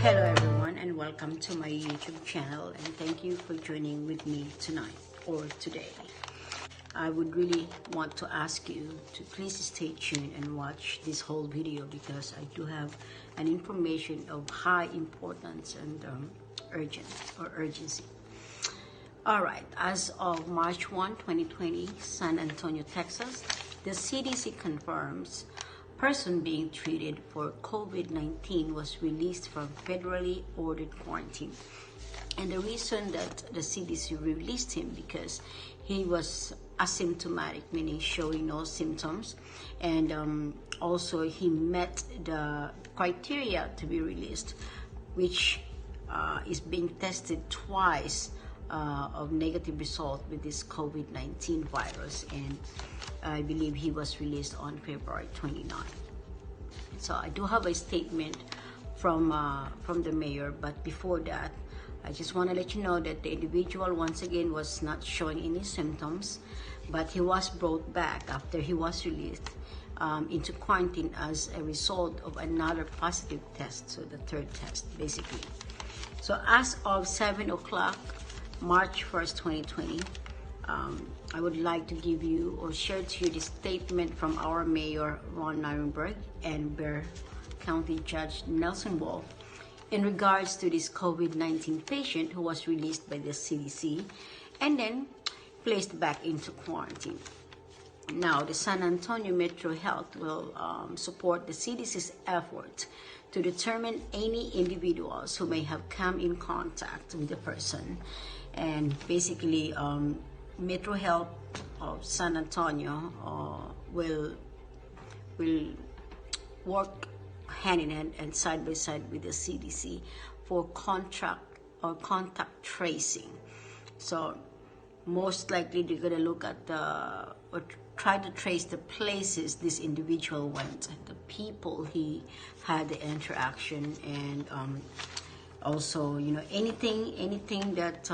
Hello everyone and welcome to my YouTube channel, and thank you for joining with me tonight or today. I would really want to ask you to please stay tuned and watch this whole video because I do have an information of high importance and urgency. Alright, as of March 1, 2020, San Antonio, Texas, the CDC confirms person being treated for COVID-19 was released from federally ordered quarantine. And the reason that the CDC released him because he was asymptomatic, meaning showing no symptoms, and also he met the criteria to be released, which is being tested twice of negative result with this COVID-19 virus, and I believe he was released on February 29. So I do have a statement from the mayor, but before that, I just want to let you know that the individual once again was not showing any symptoms, but he was brought back after he was released into quarantine as a result of another positive test, so the third test basically. So as of 7 o'clock, March 1st, 2020, I would like to give you or share to you the statement from our Mayor Ron Nirenberg and Bexar County Judge Nelson Wolff in regards to this COVID-19 patient who was released by the CDC and then placed back into quarantine. Now, the San Antonio Metro Health will support the CDC's effort to determine any individuals who may have come in contact with the person, and basically Metro Health of San Antonio will work hand in hand and side by side with the CDC for contact tracing. So most likely they're going to look at or try to trace the places this individual went, the people he had the interaction, and also, you know, anything that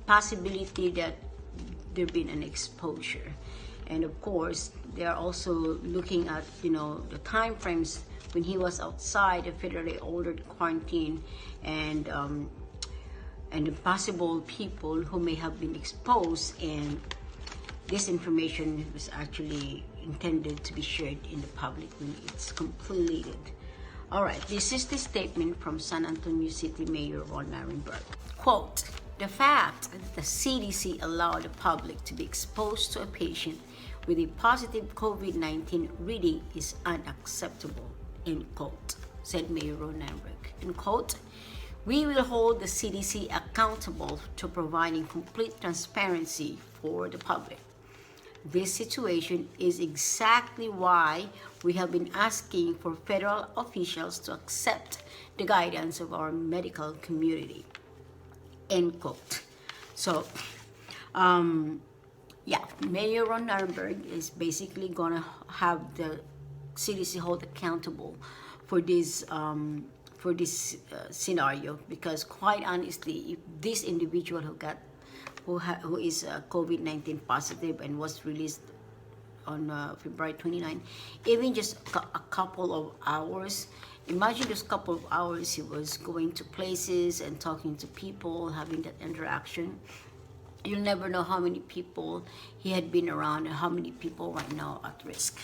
possibility that there been an exposure. And of course, they are also looking at, you know, the time frames when he was outside the federally ordered quarantine, and the possible people who may have been exposed, and this information was actually intended to be shared in the public when it's completed. All right, this is the statement from San Antonio City Mayor Ron Nirenberg. Quote, "The fact that the CDC allowed the public to be exposed to a patient with a positive COVID-19 reading is unacceptable," end quote, said Mayor Ron Nirenberg. End quote, "We will hold the CDC accountable to providing complete transparency for the public. This situation is exactly why we have been asking for federal officials to accept the guidance of our medical community," end quote. So, yeah, Mayor Ron Nirenberg is basically gonna have the CDC hold accountable for this scenario, because quite honestly, if this individual who is COVID-19 positive and was released on February 29, even just a couple of hours, imagine those couple of hours he was going to places and talking to people, having that interaction. You'll never know how many people he had been around and how many people right now at risk.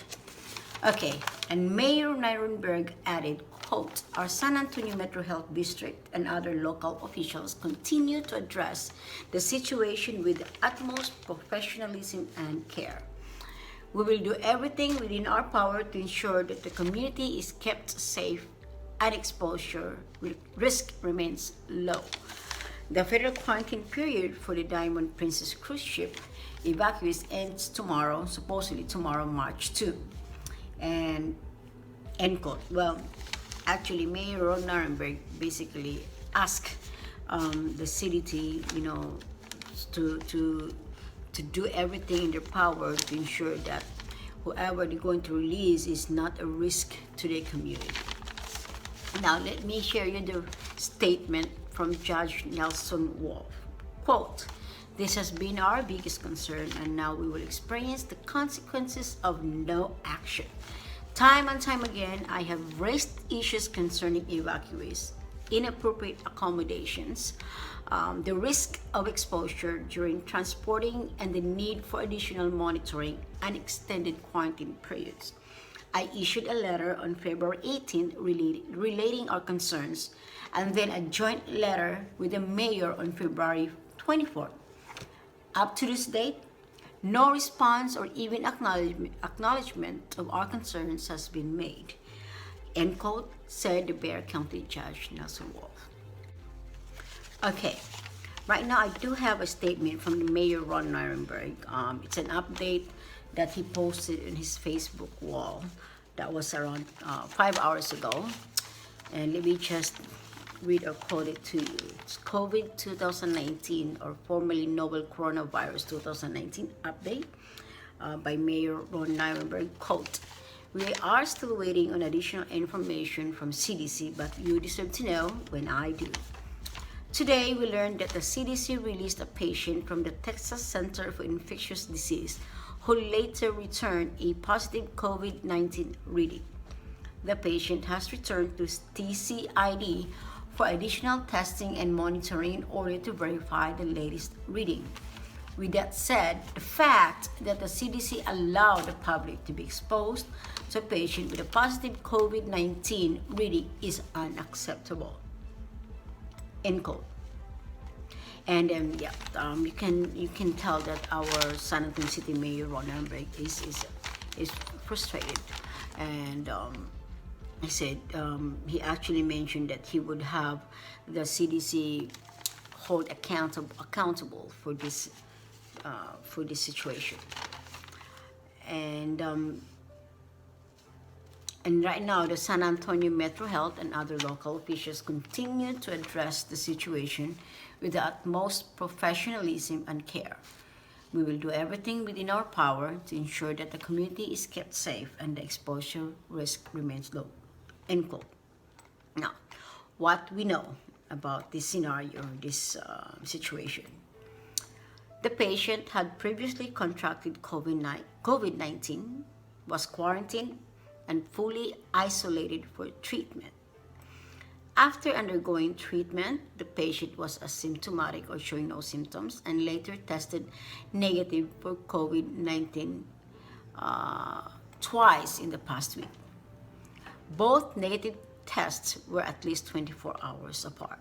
Okay, and Mayor Nirenberg added, quote, "Our San Antonio Metro Health District and other local officials continue to address the situation with the utmost professionalism and care. We will do everything within our power to ensure that the community is kept safe and exposure risk remains low. The federal quarantine period for the Diamond Princess cruise ship evacuees ends tomorrow, supposedly tomorrow, March 2. And end quote. Well, actually, Mayor Ron Nirenberg basically asked the city, you know, to do everything in their power to ensure that whoever they're going to release is not a risk to their community. Now, let me share you the statement from Judge Nelson Wolff. Quote, "This has been our biggest concern, and now we will experience the consequences of no action. Time and time again, I have raised issues concerning evacuees, inappropriate accommodations, the risk of exposure during transporting, and the need for additional monitoring and extended quarantine periods. I issued a letter on February 18th relating our concerns, and then a joint letter with the mayor on February 24th. Up to this date, no response or even acknowledgement of our concerns has been made. End quote, said the Bexar County Judge Nelson Wolff. Okay, right now I do have a statement from the Mayor Ron Nirenberg. It's an update that he posted in his Facebook wall. That was around 5 hours ago. And let me just read or quote it to you. It's COVID 2019, or formerly novel coronavirus 2019 update by Mayor Ron Nirenberg. Quote, "We are still waiting on additional information from CDC, but you deserve to know when I do. Today, we learned that the CDC released a patient from the Texas Center for Infectious Disease who later returned a positive COVID-19 reading. The patient has returned to TCID for additional testing and monitoring in order to verify the latest reading. With that said, the fact that the CDC allowed the public to be exposed to a patient with a positive COVID-19 reading is unacceptable." End quote. And you can tell that our San Antonio City Mayor Ron Nirenberg is frustrated, and I said he actually mentioned that he would have the CDC hold accountable for this situation. And right now, the San Antonio Metro Health and other local officials continue to address the situation with the utmost professionalism and care. We will do everything within our power to ensure that the community is kept safe and the exposure risk remains low. End quote. Now, what we know about this scenario, this situation. The patient had previously contracted COVID-19, was quarantined, and fully isolated for treatment. After undergoing treatment, the patient was asymptomatic or showing no symptoms and later tested negative for COVID-19 twice in the past week. Both negative tests were at least 24 hours apart.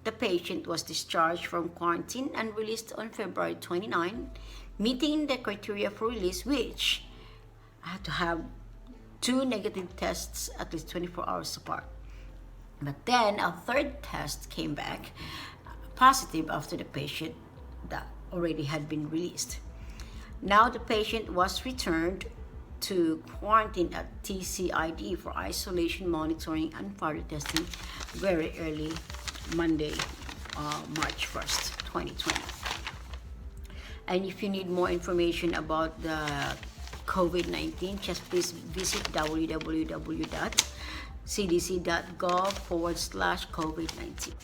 The patient was discharged from quarantine and released on February 29, meeting the criteria for release, which had to have 2 negative tests at least 24 hours apart. But then a third test came back positive after the patient that already had been released. Now the patient was returned to quarantine at TCID for isolation, monitoring, and further testing very early Monday, March 1st, 2020. And if you need more information about the COVID-19, just please visit www.cdc.gov/COVID-19.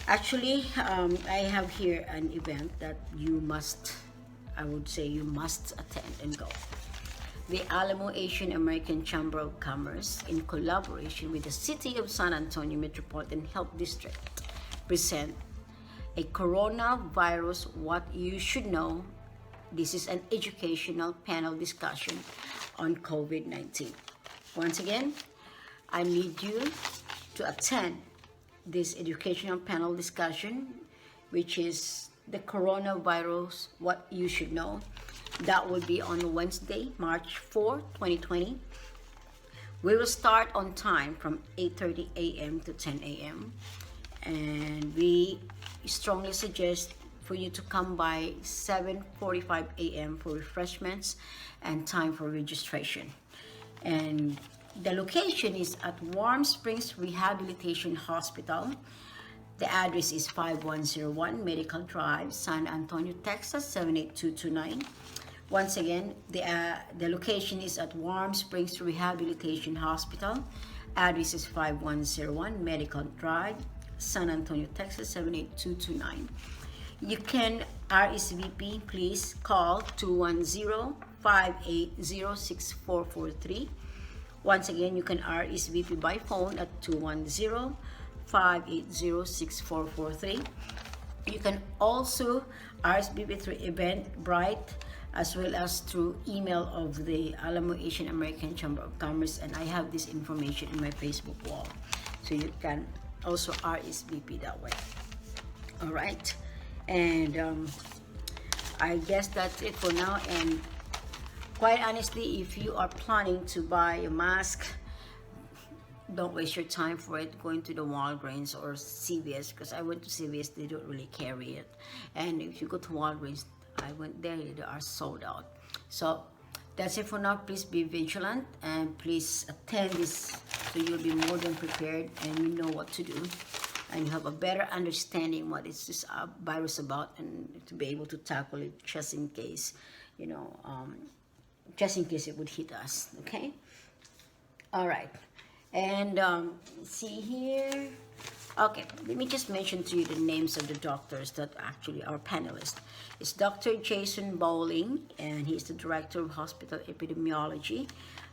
Actually, I have here an event that you must attend and go. The Alamo Asian American Chamber of Commerce, in collaboration with the City of San Antonio Metropolitan Health District, present a Coronavirus What You Should Know. This is an educational panel discussion on COVID-19. Once again, I need you to attend this educational panel discussion, which is the Coronavirus What You Should Know. That will be on Wednesday, March 4, 2020. We will start on time from 8:30 a.m. to 10 a.m. And we strongly suggest for you to come by 7:45 a.m. for refreshments and time for registration. And the location is at Warm Springs Rehabilitation Hospital. The address is 5101 Medical Drive, San Antonio, Texas 78229. Once again, the location is at Warm Springs Rehabilitation Hospital. Address is 5101 Medical Drive, San Antonio, Texas 78229. You can RSVP. Please call 210-580-6443. Once again, you can RSVP by phone at 210-580-6443. You can also RSVP through Eventbrite as well as through email of the Alamo Asian American Chamber of Commerce, and I have this information in my Facebook wall, so you can also RSVP that way. All right, and I guess that's it for now. And quite honestly, if you are planning to buy a mask, don't waste your time for it going to the Walgreens or CVS, because I went to CVS, they don't really carry it. And if you go to Walgreens, I went there, they are sold out. So that's it for now. Please be vigilant and please attend this so you'll be more than prepared and you know what to do and you have a better understanding what is this virus about, and to be able to tackle it just in case, you know, just in case it would hit us. Okay, all right. And see here, okay, let me just mention to you the names of the doctors that actually are panelists. It's Dr. Jason Bowling, and he's the Director of Hospital Epidemiology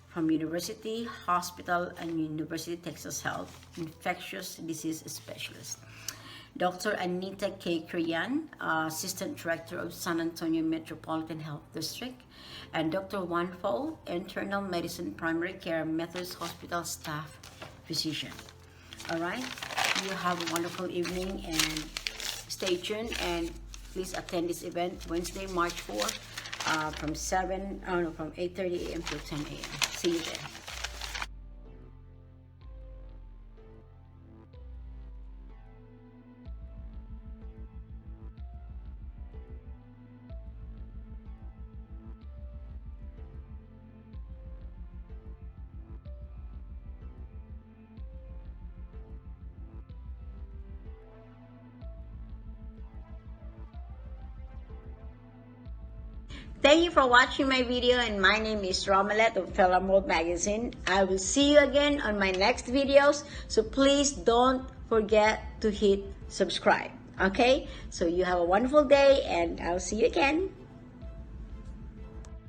from University Hospital and University Texas Health, Infectious Disease Specialist. Dr. Anita K. Kriyan, Assistant Director of San Antonio Metropolitan Health District, and Dr. Wan Fo, Internal Medicine Primary Care Methodist Hospital Staff Physician. All right, you have a wonderful evening and stay tuned, and please attend this event Wednesday, March 4, from 8:30 a.m. to 10 a.m. See you there. Thank you for watching my video, and my name is Romelette of Fil-Am magazine. I will see you again on my next videos, so please don't forget to hit subscribe. Okay, so you have a wonderful day and I'll see you again.